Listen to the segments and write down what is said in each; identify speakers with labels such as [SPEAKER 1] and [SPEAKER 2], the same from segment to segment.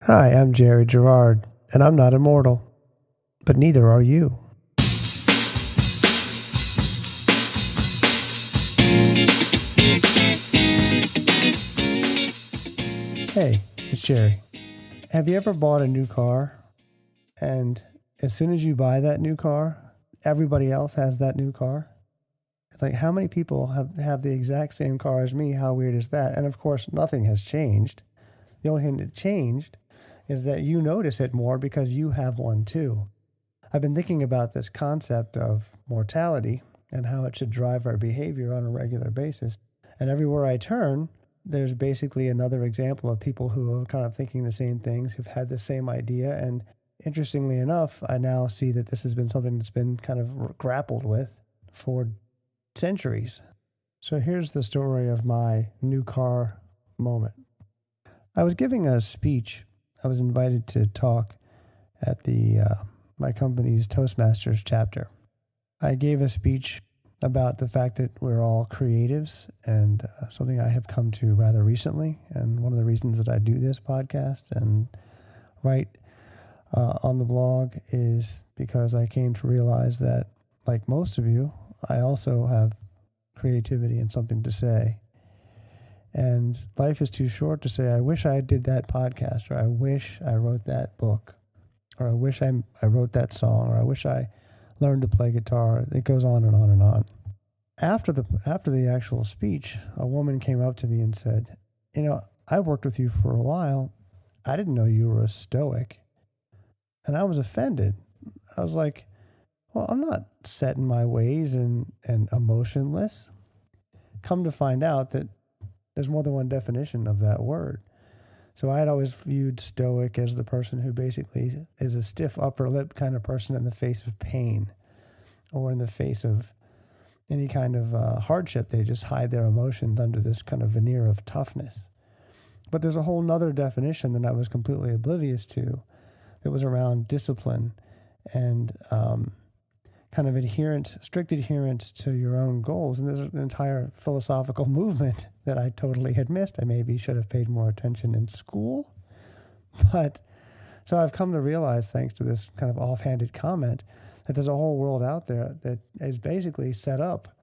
[SPEAKER 1] Hi, I'm Jerry Gerard, and I'm not immortal, but neither are you. Hey, it's Jerry. Have you ever bought a new car, and as soon as you buy that new car, everybody else has that new car? It's like, how many people have the exact same car as me? How weird is that? And of course, nothing has changed. The only thing that changed is that you notice it more because you have one too. I've been thinking about this concept of mortality and how it should drive our behavior on a regular basis. And everywhere I turn, there's basically another example of people who are kind of thinking the same things, who've had the same idea. And interestingly enough, I now see that this has been something that's been kind of grappled with for centuries. So here's the story of my new car moment. I was giving a speech. I was invited to talk at my company's Toastmasters chapter. I gave a speech about the fact that we're all creatives, and something I have come to rather recently, and one of the reasons that I do this podcast and write on the blog is because I came to realize that, like most of you, I also have creativity and something to say. And life is too short to say, I wish I did that podcast, or I wish I wrote that book, or I wish I wrote that song, or I wish I learned to play guitar. It goes on and on and on. After the actual speech, a woman came up to me and said, I worked with you for a while. I didn't know you were a Stoic. And I was offended. I was like, well, I'm not set in my ways and emotionless. Come to find out that there's more than one definition of that word. So I had always viewed Stoic as the person who basically is a stiff upper lip kind of person in the face of pain or in the face of any kind of hardship. They just hide their emotions under this kind of veneer of toughness. But there's a whole nother definition that I was completely oblivious to that was around discipline and kind of strict adherence to your own goals. And there's an entire philosophical movement that I totally had missed. I maybe should have paid more attention in school. But so I've come to realize, thanks to this kind of offhanded comment, that there's a whole world out there that is basically set up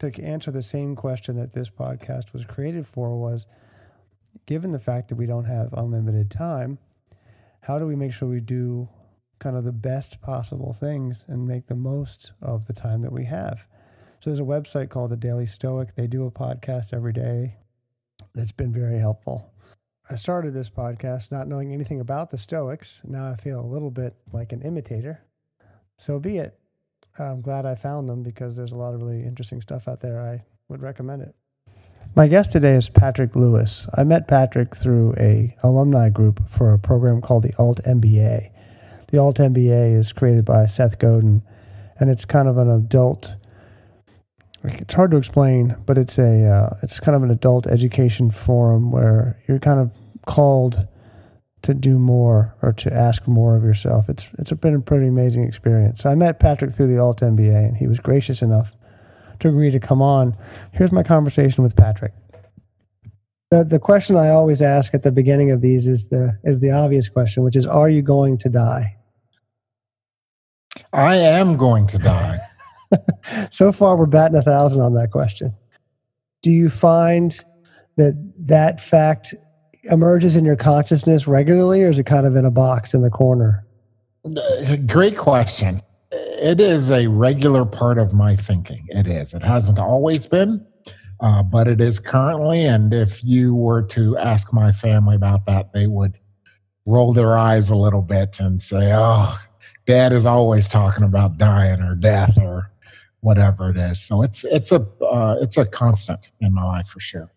[SPEAKER 1] to answer the same question that this podcast was created for, was, given the fact that we don't have unlimited time, how do we make sure we do kind of the best possible things and make the most of the time that we have? So there's a website called The Daily Stoic. They do a podcast every day that's been very helpful. I started this podcast not knowing anything about the Stoics. Now I feel a little bit like an imitator. So be it. I'm glad I found them because there's a lot of really interesting stuff out there. I would recommend it. My guest today is Patrick Lewis. I met Patrick through a alumni group for a program called the Alt MBA. The Alt MBA is created by Seth Godin, and it's kind of an adult. It's hard to explain, but it's kind of an adult education forum where you're kind of called to do more or to ask more of yourself. It's been a pretty amazing experience. So I met Patrick through the Alt MBA, and he was gracious enough to agree to come on. Here's my conversation with Patrick. The question I always ask at the beginning of these is the obvious question, which is, are you going to die?
[SPEAKER 2] I am going to die.
[SPEAKER 1] So far, we're batting 1,000 on that question. Do you find that fact emerges in your consciousness regularly, or is it kind of in a box in the corner?
[SPEAKER 2] Great question. It is a regular part of my thinking. It is. It hasn't always been, but it is currently. And if you were to ask my family about that, they would roll their eyes a little bit and say, oh, Dad is always talking about dying or death or whatever it is. So it's a constant in my life for sure.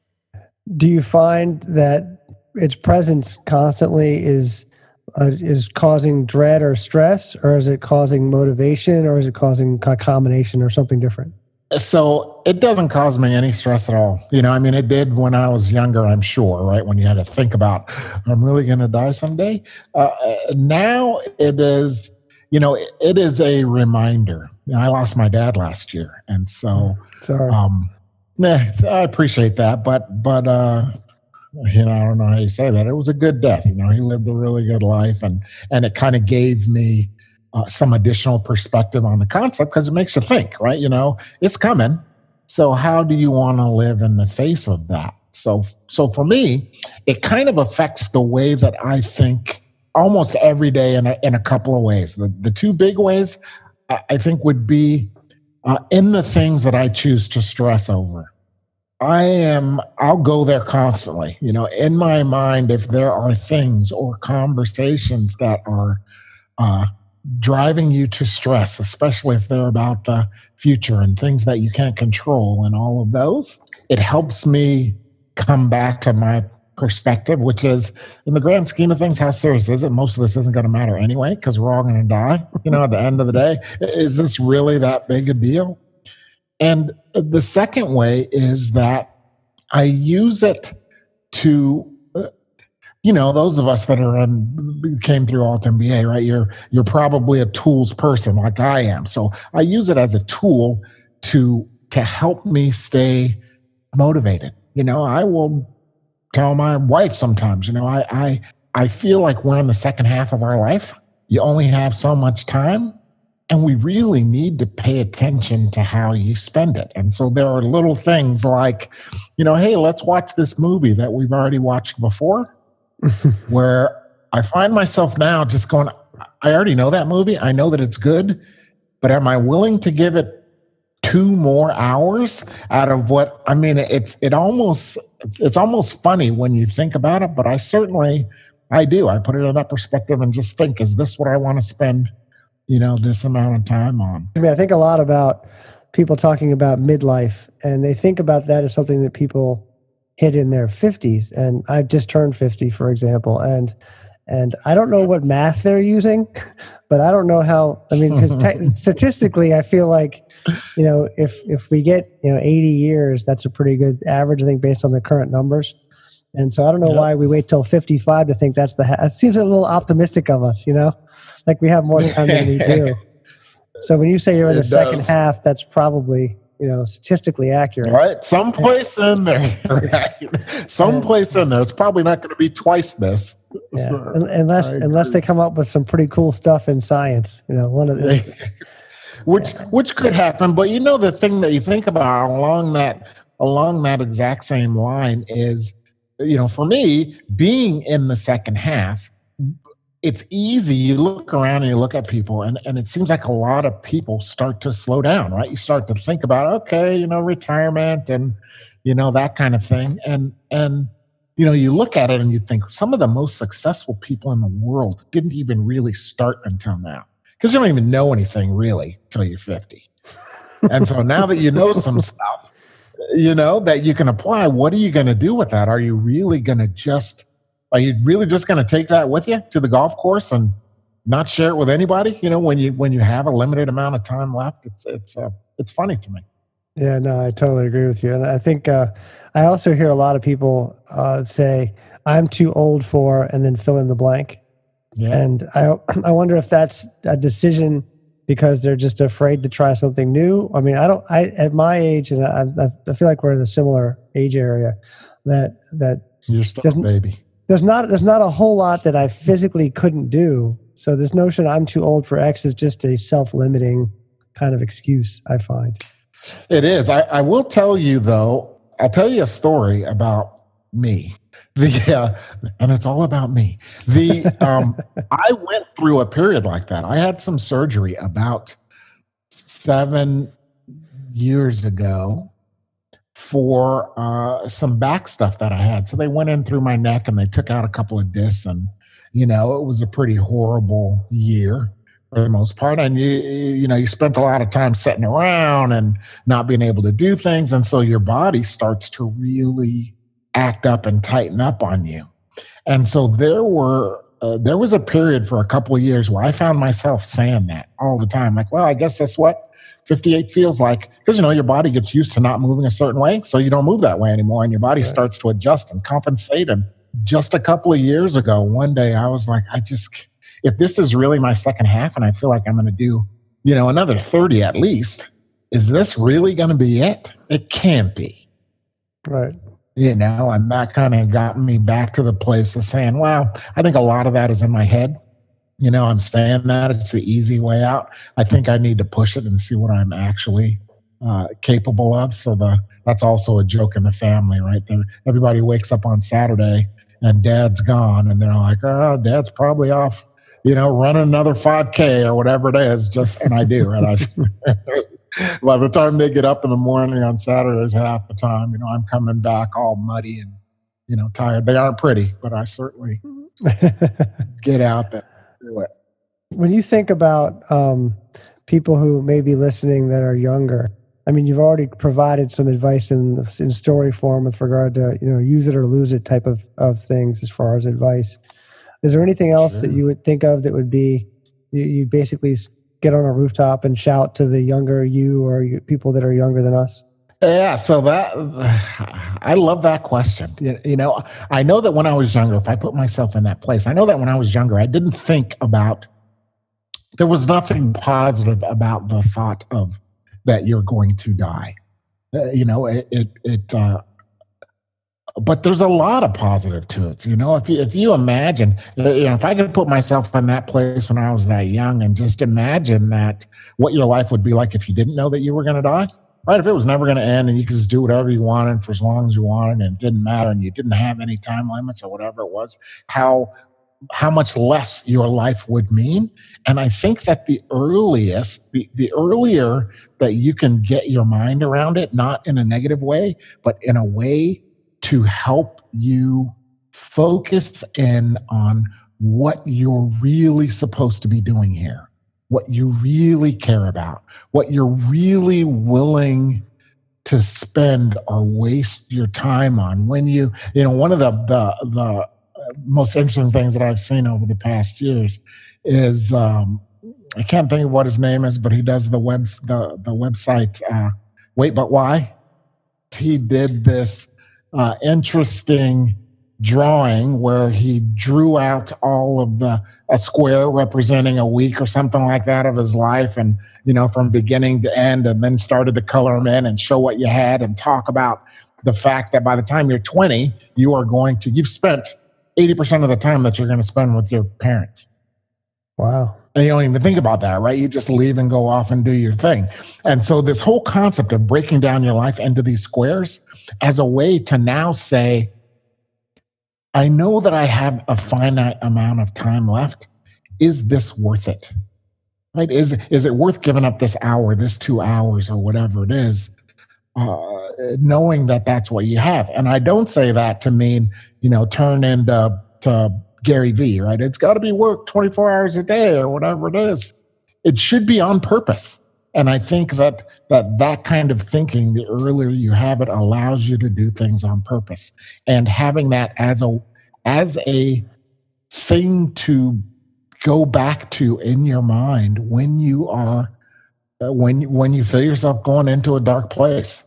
[SPEAKER 1] Do you find that its presence constantly is causing dread or stress, or is it causing motivation, or is it causing a combination or something different?
[SPEAKER 2] So it doesn't cause me any stress at all. It did when I was younger, I'm sure, right? When you had to think about, I'm really going to die someday. Now it is, it is a reminder. I lost my dad last year. And so,
[SPEAKER 1] sorry.
[SPEAKER 2] I appreciate that. But I don't know how you say that. It was a good death. He lived a really good life, and it kind of gave me some additional perspective on the concept, because it makes you think, right? It's coming. So how do you want to live in the face of that? So for me, it kind of affects the way that I think almost every day in a couple of ways. The two big ways I think would be in the things that I choose to stress over. I'll go there constantly. In my mind, if there are things or conversations that are driving you to stress, especially if they're about the future and things that you can't control and all of those, it helps me come back to my perspective, which is, in the grand scheme of things, how serious is it? Most of this isn't going to matter anyway, because we're all going to die, at the end of the day. Is this really that big a deal? And the second way is that I use it to, those of us that came through Alt MBA, right? You're probably a tools person like I am. So I use it as a tool to help me stay motivated. I will tell my wife sometimes, I feel like we're in the second half of our life. You only have so much time. And we really need to pay attention to how you spend it. And so there are little things like, hey, let's watch this movie that we've already watched before, where I find myself now just going, I already know that movie. I know that it's good, but am I willing to give it 2 more hours out of what, it's almost funny when you think about it, but I do. I put it in that perspective and just think, is this what I want to spend this amount of time on?
[SPEAKER 1] I think a lot about people talking about midlife, and they think about that as something that people hit in their 50s. And I've just turned 50, for example, and I don't know what math they're using, but I don't know how. Statistically, I feel like, if we get 80 years, that's a pretty good average, I think, based on the current numbers. And so I don't know why we wait till 55 to think that's it seems a little optimistic of us, like we have more time than we do. So when you say you're in the second half, that's probably, statistically accurate.
[SPEAKER 2] Right. Someplace in there. Right. Someplace in there. It's probably not going to be twice this.
[SPEAKER 1] Yeah. So, unless they come up with some pretty cool stuff in science, one of the
[SPEAKER 2] which could happen. But the thing that you think about along that exact same line is, for me, being in the second half, it's easy. You look around and you look at people, and it seems like a lot of people start to slow down, right? You start to think about, okay, retirement and, that kind of thing. And you look at it and you think some of the most successful people in the world didn't even really start until now, because you don't even know anything really till you're 50. And so now that you know some stuff, that you can apply, what are you going to do with that? Are you really just going to take that with you to the golf course and not share it with anybody? When you have a limited amount of time left, it's funny to me.
[SPEAKER 1] Yeah, no, I totally agree with you. And I think I also hear a lot of people say, I'm too old for, and then fill in the blank. Yeah. And I wonder if that's a decision because they're just afraid to try something new. At my age, and I feel like we're in a similar age area, that
[SPEAKER 2] you're still a baby.
[SPEAKER 1] There's not a whole lot that I physically couldn't do. So this notion I'm too old for X is just a self-limiting kind of excuse, I find.
[SPEAKER 2] It is. I will tell you, though, I'll tell you a story about me. And it's all about me. I went through a period like that. I had some surgery about 7 years ago for some back stuff that I had. So they went in through my neck and they took out a couple of discs, and it was a pretty horrible year for the most part. And you spent a lot of time sitting around and not being able to do things, and so your body starts to really act up and tighten up on you. And so there was a period for a couple of years where I found myself saying that all the time, like, well, I guess that's what 58 feels like, because your body gets used to not moving a certain way, so you don't move that way anymore, and your body starts to adjust and compensate. And just a couple of years ago, one day I was like, if this is really my second half and I feel like I'm going to do another 30 at least, is this really going to be it? It can't be.
[SPEAKER 1] Right.
[SPEAKER 2] And that kind of got me back to the place of saying, well, I think a lot of that is in my head. I'm saying that it's the easy way out. I think I need to push it and see what I'm actually capable of. So that's also a joke in the family, right? Everybody wakes up on Saturday and dad's gone, and they're like, oh, dad's probably off, running another 5K or whatever it is. And I do, right? By the time they get up in the morning on Saturdays, half the time, I'm coming back all muddy and, tired. They aren't pretty, but I certainly get out there and do it.
[SPEAKER 1] When you think about people who may be listening that are younger, I mean, you've already provided some advice in story form with regard to, use it or lose it type of things as far as advice. Is there anything else that you would think of that would be, you basically get on a rooftop and shout to the younger you or people that are younger than us?
[SPEAKER 2] Yeah, so I love that question. I know that when I was younger, if I put myself in that place, I know that when I was younger, I didn't think about, there was nothing positive about the thought of that you're going to die. But there's a lot of positive to it. If you imagine, if I could put myself in that place when I was that young and just imagine that what your life would be like if you didn't know that you were going to die, right? If it was never going to end and you could just do whatever you wanted for as long as you wanted and it didn't matter and you didn't have any time limits or whatever it was, how much less your life would mean. And I think that the earlier that you can get your mind around it, not in a negative way, but in a way to help you focus in on what you're really supposed to be doing here, what you really care about, what you're really willing to spend or waste your time on. When one of the most interesting things that I've seen over the past years is I can't think of what his name is, but he does the website Wait But Why. He did this interesting drawing where he drew out all of a square representing a week or something like that of his life, and from beginning to end, and then started to color them in and show what you had and talk about the fact that by the time you're 20, you've spent 80% of the time that you're going to spend with your parents.
[SPEAKER 1] Wow.
[SPEAKER 2] And you don't even think about that, right? You just leave and go off and do your thing. And so this whole concept of breaking down your life into these squares as a way to now say, I know that I have a finite amount of time left. Is this worth it? Right? Is it worth giving up this hour, this 2 hours, or whatever it is, knowing that that's what you have? And I don't say that to mean, turn into Gary Vee, right? It's got to be work 24 hours a day or whatever it is. It should be on purpose. And I think that kind of thinking, the earlier you have it, allows you to do things on purpose. And having that as a thing to go back to in your mind when you are when you feel yourself going into a dark place.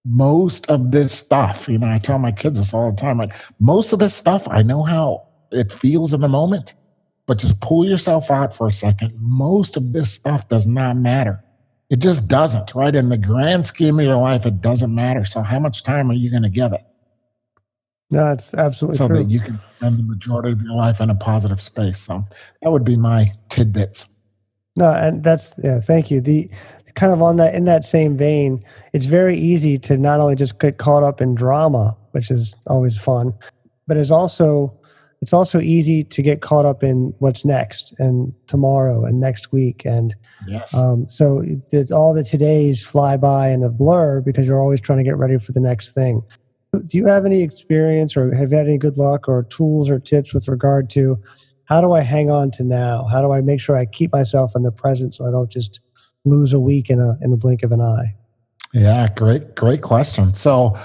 [SPEAKER 2] Most of this stuff, I tell my kids this all the time, like, most of this stuff, I know how it feels in the moment, but just pull yourself out for a second. Most of this stuff does not matter. It just doesn't, right? In the grand scheme of your life, it doesn't matter. So how much time are you going to give it?
[SPEAKER 1] No, it's absolutely true.
[SPEAKER 2] So that you can spend the majority of your life in a positive space. So that would be my tidbits.
[SPEAKER 1] No, and thank you. The kind of in that same vein, it's very easy to not only just get caught up in drama, which is always fun, but it's also easy to get caught up in what's next and tomorrow and next week. And
[SPEAKER 2] yes.
[SPEAKER 1] So all the todays fly by in a blur because you're always trying to get ready for the next thing. Do you have any experience or have you had any good luck or tools or tips with regard to how do I hang on to now? How do I make sure I keep myself in the present so I don't just lose a week in the blink of an eye?
[SPEAKER 2] Yeah, great question. So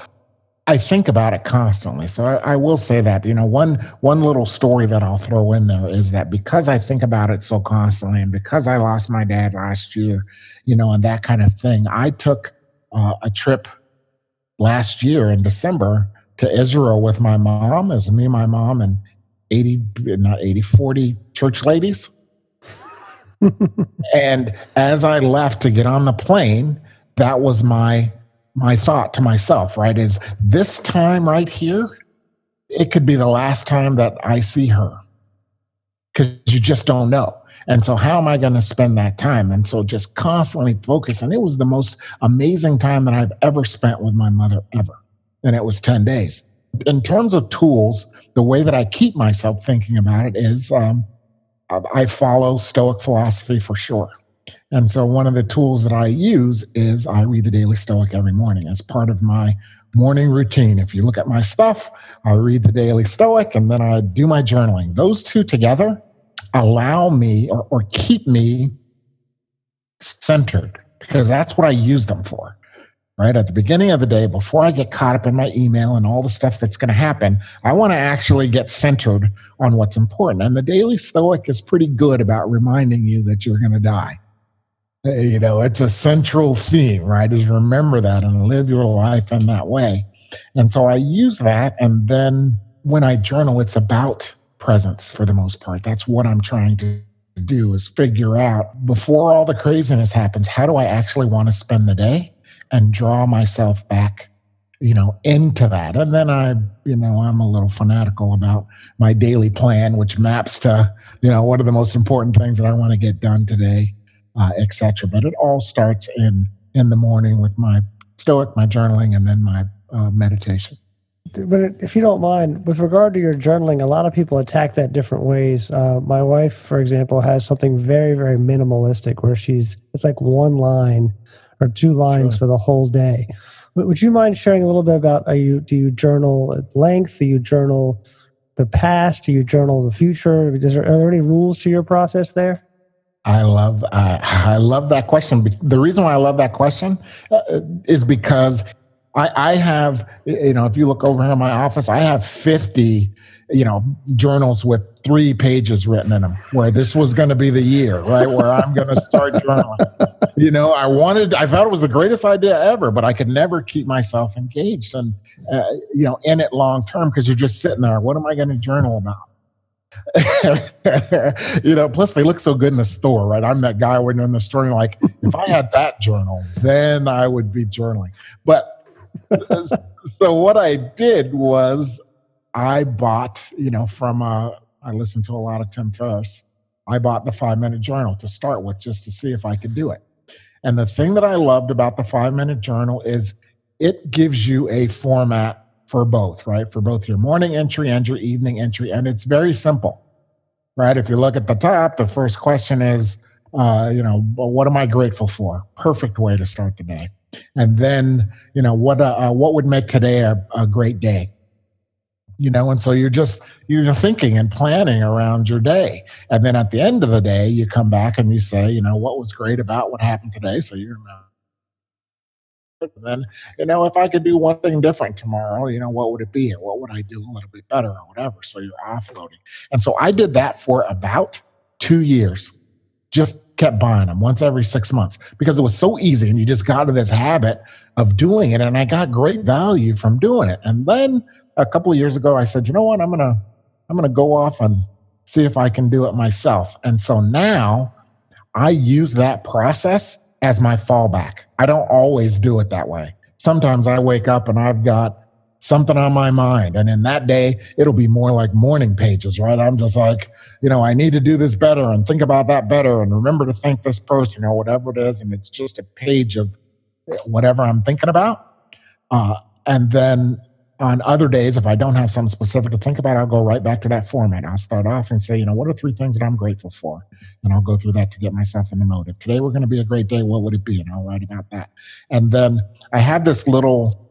[SPEAKER 2] I think about it constantly. So I will say that, one little story that I'll throw in there is that because I think about it so constantly and because I lost my dad last year, and that kind of thing, I took a trip last year in December to Israel with my mom. It was me, my mom, and 40 church ladies. And as I left to get on the plane, that was my my thought to myself, right, is this time right here, it could be the last time that I see her, because you just don't know. And so how am I going to spend that time? And so just constantly focus. And it was the most amazing time that I've ever spent with my mother ever. And it was 10 days. In terms of tools, the way that I keep myself thinking about it is I follow Stoic philosophy for sure. And so one of the tools that I use is I read the Daily Stoic every morning as part of my morning routine. If you look at my stuff, I read the Daily Stoic and then I do my journaling. Those two together allow me or keep me centered, because that's what I use them for. Right at the beginning of the day, before I get caught up in my email and all the stuff that's going to happen, I want to actually get centered on what's important. And the Daily Stoic is pretty good about reminding you that you're going to die. It's a central theme, right? Is remember that and live your life in that way. And so I use that. And then when I journal, it's about presence for the most part. That's what I'm trying to do, is figure out, before all the craziness happens, how do I actually want to spend the day and draw myself back, into that. And then I'm a little fanatical about my daily plan, which maps to, what are the most important things that I want to get done today, etc. But it all starts in the morning with my Stoic, my journaling, and then my meditation.
[SPEAKER 1] But if you don't mind, with regard to your journaling, a lot of people attack that different ways. My wife, for example, has something very, very minimalistic where it's like one line or two lines
[SPEAKER 2] Sure.
[SPEAKER 1] for the whole day. Would you mind sharing a little bit about, do you journal at length? Do you journal the past? Do you journal the future? Are there any rules to your process there?
[SPEAKER 2] I love that question. The reason why I love that question is because I have, if you look over here in my office, I have 50, journals with 3 pages written in them, where this was going to be the year, right, where I'm going to start journaling. I thought it was the greatest idea ever, but I could never keep myself engaged and, in it long term, because you're just sitting there. What am I going to journal about? Plus they look so good in the store, right? I'm that guy when in the store, like, if I had that journal, then I would be journaling. But so what I did was I bought, I listened to a lot of Tim Ferris. I bought the 5-minute journal to start with, just to see if I could do it. And the thing that I loved about the 5-minute journal is it gives you a format for both, right? For both your morning entry and your evening entry. And it's very simple, right? If you look at the top, the first question is, what am I grateful for? Perfect way to start the day. And then, what would make today a great day? And so you're thinking and planning around your day. And then at the end of the day, you come back and you say, what was great about what happened today? So you remember. And then, if I could do one thing different tomorrow, what would it be? Or what would I do a little bit better or whatever? So you're offloading. And so I did that for about 2 years. Just kept buying them once every 6 months, because it was so easy and you just got into this habit of doing it. And I got great value from doing it. And then a couple of years ago, I said, you know what, I'm gonna go off and see if I can do it myself. And so now I use that process as my fallback. I don't always do it that way. Sometimes I wake up and I've got something on my mind, and in that day it'll be more like morning pages, right? I'm just like, I need to do this better and think about that better and remember to thank this person or whatever it is, and it's just a page of whatever I'm thinking about. And then on other days, if I don't have something specific to think about, I'll go right back to that format. I'll start off and say, what are 3 things that I'm grateful for? And I'll go through that to get myself in the mode. If today we're going to be a great day, what would it be? And I'll write about that. And then I have this little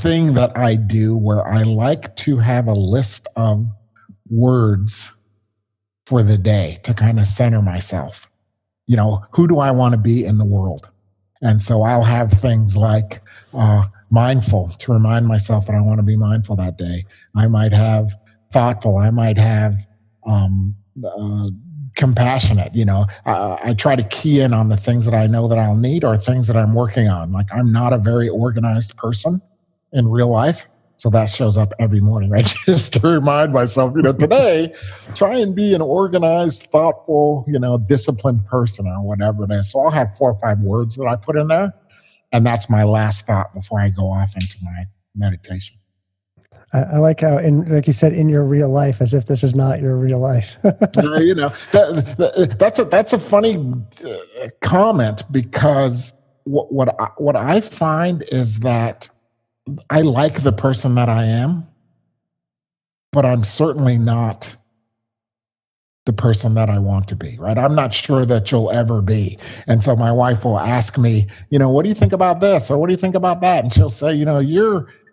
[SPEAKER 2] thing that I do where I like to have a list of words for the day to kind of center myself. Who do I want to be in the world? And so I'll have things like mindful, to remind myself that I want to be mindful that day. I might have thoughtful. I might have compassionate. I try to key in on the things that I know that I'll need or things that I'm working on. Like, I'm not a very organized person in real life. So that shows up every morning, right? Just to remind myself, today, try and be an organized, thoughtful, disciplined person or whatever it is. So I'll have 4 or 5 words that I put in there. And that's my last thought before I go off into my meditation.
[SPEAKER 1] I like how, like you said, in your real life, as if this is not your real life.
[SPEAKER 2] That's a funny comment, because what I find is that I like the person that I am, but I'm certainly not the person that I want to be, right? I'm not sure that you'll ever be. And so my wife will ask me, what do you think about this? Or what do you think about that? And she'll say,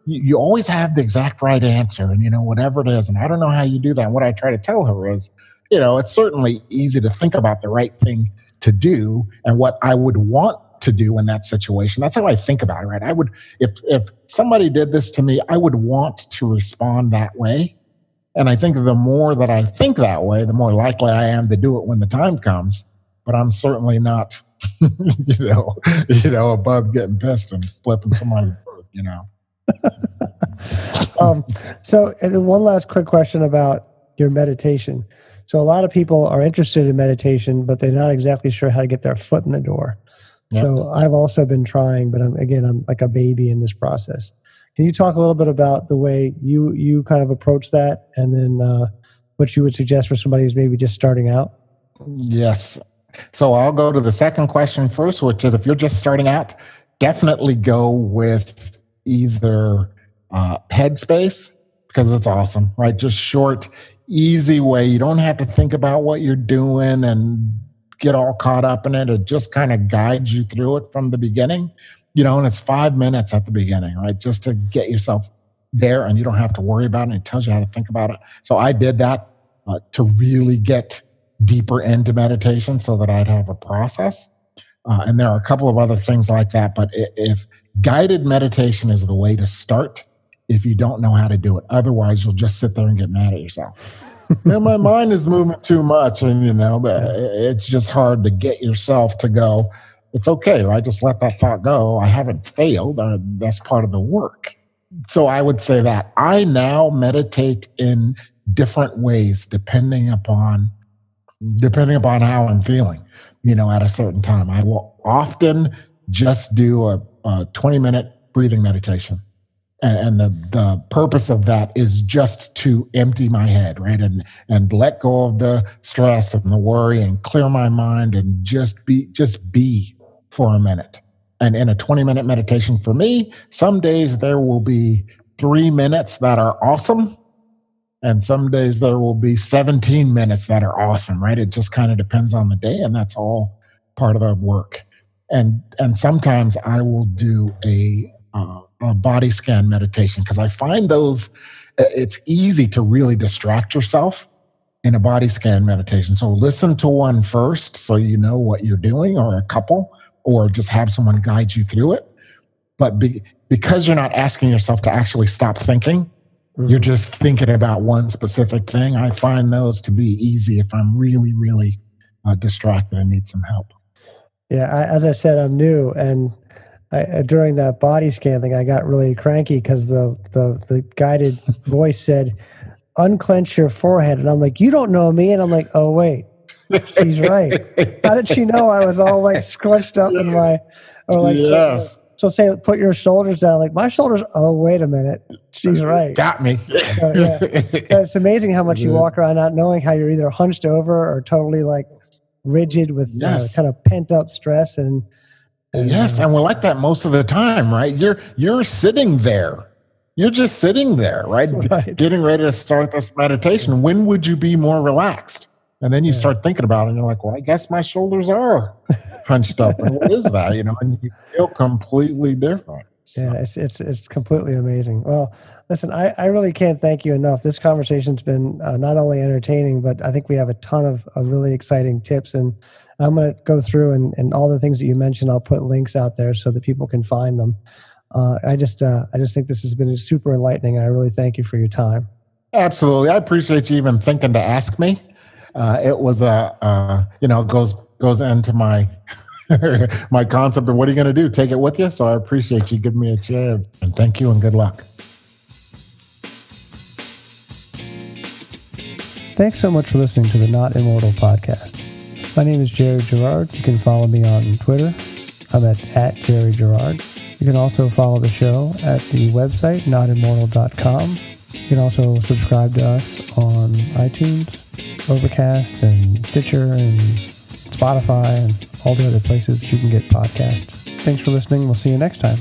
[SPEAKER 2] you always have the exact right answer, and whatever it is. And I don't know how you do that. And what I try to tell her is, it's certainly easy to think about the right thing to do and what I would want to do in that situation. That's how I think about it, right? I would, if somebody did this to me, I would want to respond that way. And I think the more that I think that way, the more likely I am to do it when the time comes. But I'm certainly not, above getting pissed and flipping somebody's bird,
[SPEAKER 1] So one last quick question about your meditation. So a lot of people are interested in meditation, but they're not exactly sure how to get their foot in the door. Yep. So I've also been trying, but I'm like a baby in this process. Can you talk a little bit about the way you kind of approach that, and then what you would suggest for somebody who's maybe just starting out?
[SPEAKER 2] Yes. So I'll go to the second question first, which is, if you're just starting out, definitely go with either Headspace, because it's awesome, right? Just short, easy way. You don't have to think about what you're doing and get all caught up in it. It just kind of guides you through it from the beginning. And it's 5 minutes at the beginning, right? Just to get yourself there, and you don't have to worry about it. It tells you how to think about it. So I did that to really get deeper into meditation so that I'd have a process. And there are a couple of other things like that. But if guided meditation is the way to start, if you don't know how to do it, otherwise you'll just sit there and get mad at yourself. My mind is moving too much, and but it's just hard to get yourself to go, it's okay, right? Just let that thought go. I haven't failed. That's part of the work. So I would say that I now meditate in different ways depending upon how I'm feeling, at a certain time. I will often just do a 20-minute breathing meditation. And the purpose of that is just to empty my head, right? And let go of the stress and the worry and clear my mind and just be for a minute. And in a 20-minute meditation for me, some days there will be 3 minutes that are awesome, and some days there will be 17 minutes that are awesome, right? It just kind of depends on the day, and that's all part of the work. And sometimes I will do a body scan meditation, because I find those, it's easy to really distract yourself in a body scan meditation. So listen to one first so you know what you're doing, or a couple, or just have someone guide you through it. But because you're not asking yourself to actually stop thinking, you're just thinking about one specific thing. I find those to be easy if I'm really, really distracted and need some help.
[SPEAKER 1] Yeah, as I said, I'm new, and during that body scan thing, I got really cranky because the guided voice said, "Unclench your forehead," and I'm like, "You don't know me," and I'm like, "Oh wait, she's right." How did she know I was all like scrunched up in my, or like,
[SPEAKER 2] yes.
[SPEAKER 1] So say, put your shoulders down. Like, my shoulders, oh, wait a minute. She's right.
[SPEAKER 2] Got me.
[SPEAKER 1] So, yeah. So it's amazing how much you walk around not knowing how you're either hunched over or totally like rigid with kind of pent up stress. And
[SPEAKER 2] yes, and we're like that most of the time, right? You're sitting there. You're just sitting there, right? Getting ready to start this meditation. When would you be more relaxed? And then you start thinking about it, and you're like, well, I guess my shoulders are hunched up. And what is that? And you feel completely different. So.
[SPEAKER 1] Yeah, it's completely amazing. Well, listen, I really can't thank you enough. This conversation's been not only entertaining, but I think we have a ton of really exciting tips. And I'm going to go through and all the things that you mentioned, I'll put links out there so that people can find them. I just think this has been super enlightening, and I really thank you for your time.
[SPEAKER 2] Absolutely. I appreciate you even thinking to ask me. It was goes into my my concept of what are you going to do? Take it with you. So I appreciate you giving me a chance, and thank you and good luck.
[SPEAKER 1] Thanks so much for listening to the Not Immortal podcast. My name is Jerry Gerard. You can follow me on Twitter. I'm at Jerry Gerard. You can also follow the show at the website, notimmortal.com. You can also subscribe to us on iTunes, Overcast, and Stitcher, and Spotify, and all the other places that you can get podcasts. Thanks for listening. We'll see you next time.